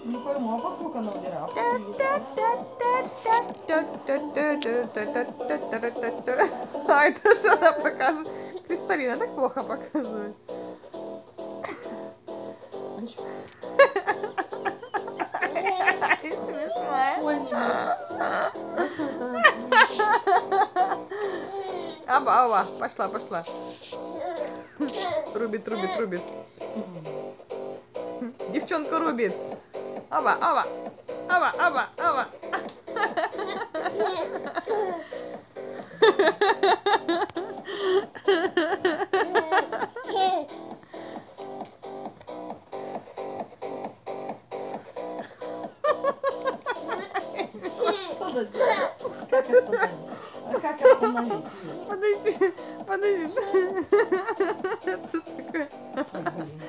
Не пойму, а поскольку она убирает? А это что она показывает? Кристалина так плохо показывает. Смешная. Ой, не это... Аба, аба, пошла, пошла. Рубит, рубит, рубит. Девчонку рубит. Аба, аба, аба, аба, аба. Как остановить? А как остановить ее? Подожди, подожди. Тут такое. Ой, блин.